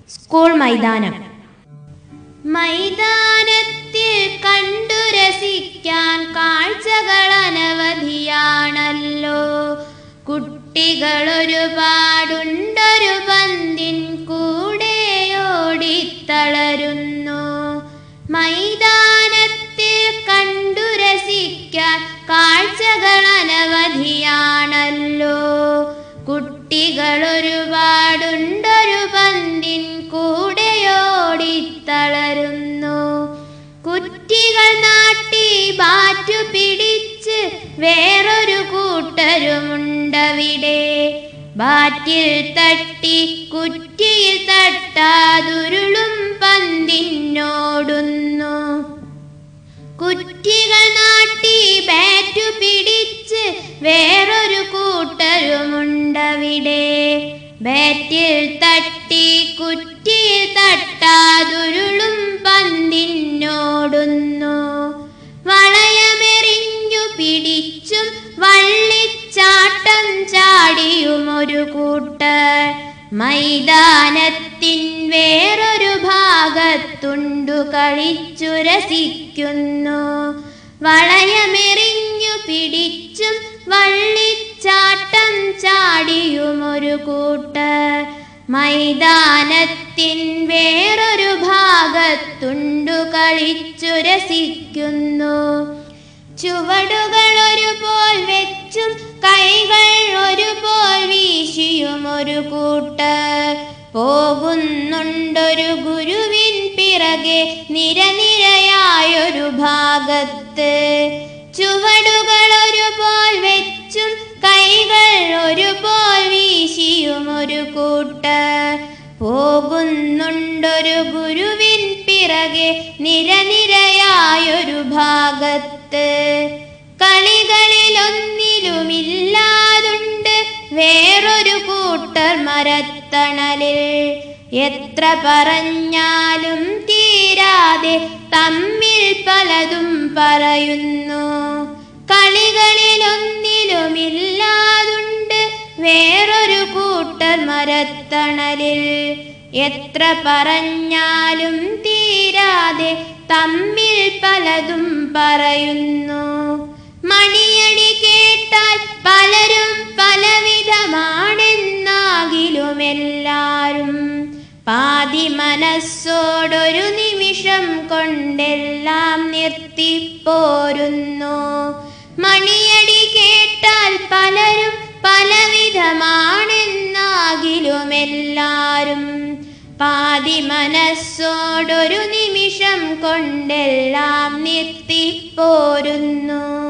School മൈതാനം. മൈതാനത്തിൽ കണ്ടു രസിക്കാൻ കാഴ്ചകൾ അനവധിയാണല്ലോ. കുട്ടികളൊരുപാടുണ്ടൊരു പന്തിൻ കൂടെ ഓടിത്തളരുന്നു. മൈതാനത്തിൽ കണ്ടു രസിക്കാൻ കാഴ്ചകൾ അനവധിയാണല്ലോ. കുട്ടികളൊരുപാടുണ്ടൊരു പന്തിൻ കൂടെ ഓടിത്തളരുന്നു. കുറ്റികൾ നാട്ടി ബാറ്റു പിടിച്ച് വേറൊരു കൂട്ടരുമുണ്ടവിടെ. ബാറ്റിൽ തട്ടി കുറ്റിയിൽ തട്ടാതുരുളും പന്തിനോടുന്നു. കുറ്റികൾ നാട്ടി ബാറ്റു പിടിച്ച് വേറൊരു കൂട്ടരുമുണ്ടവിടെ. ബാറ്റിൽ തട്ടി കുറ്റിയിൽ തട്ടാതുരുളും പന്തിനോടുന്നു. വളയമെറിഞ്ഞു പിടിച്ചും വള്ളിച്ചാട്ടം ചാടിയും ഒരു കൂട്ടർ മൈതാനത്തിൻ വേറൊരു ഭാഗത്തുണ്ടു കളിച്ചു രസിക്കുന്നു. വളയമെറിഞ്ഞു പിടിച്ചും വള്ളിച്ചാട്ടം ചാടിയും ഒരു കൂട്ടർ മൈതാനത്തിൻ വേറൊരു ഭാഗത്തുണ്ടു കളിച്ചു രസിക്കുന്നു. ചുവടുകൾ ഒരുപോൽ വെച്ചും കൈകൾ ഒരുപോൽ വീശിയും ഒരു കൂട്ടർ പോകുന്നുണ്ടൊരു ഗുരുവിൻ പിറകെ നിരനിരയായൊരു ഭാഗത്ത്. ചുവടുകൾ ഒരുപോൽ വെച്ചും കൈകൾ ഒരുപോൽ വീശിയും ഒരു കൂട്ടർ പോകുന്നുണ്ടൊരു ഗുരുവിൻ പിറകെ നിരനിരയായൊരു ഭാഗത്ത്. കളികളിലൊന്നിലുമില്ലാതുണ്ട് വേറൊരു കൂട്ടർ മരത്തണലിൽ. എത്ര പറഞ്ഞാലും തീരാതെ തമ്മിൽ പലതും പറയുന്നു. കളികളിലൊന്നിലുമില്ലാതുണ്ട് വേറൊരു കൂട്ടർ മരത്തണലിൽ. എത്ര പറഞ്ഞാലും തീരാതെ തമ്മിൽ പലതും പറയുന്നു. മണിയടി കേട്ടാൽ പലരും പലവിധമാണെന്നാകിലുമെല്ലാരും പാതി മനസ്സോടൊരു നിമിഷം കൊണ്ടെല്ലാം നിർത്തിപ്പോരുന്നു. മണിയടി കേട്ടാൽ പലരും പലവിധമാണെന്നാകിലുമെല്ലാരും പാതി മനസ്സോടൊരു നിമിഷം കൊണ്ടെല്ലാം നിർത്തിപ്പോരുന്നു.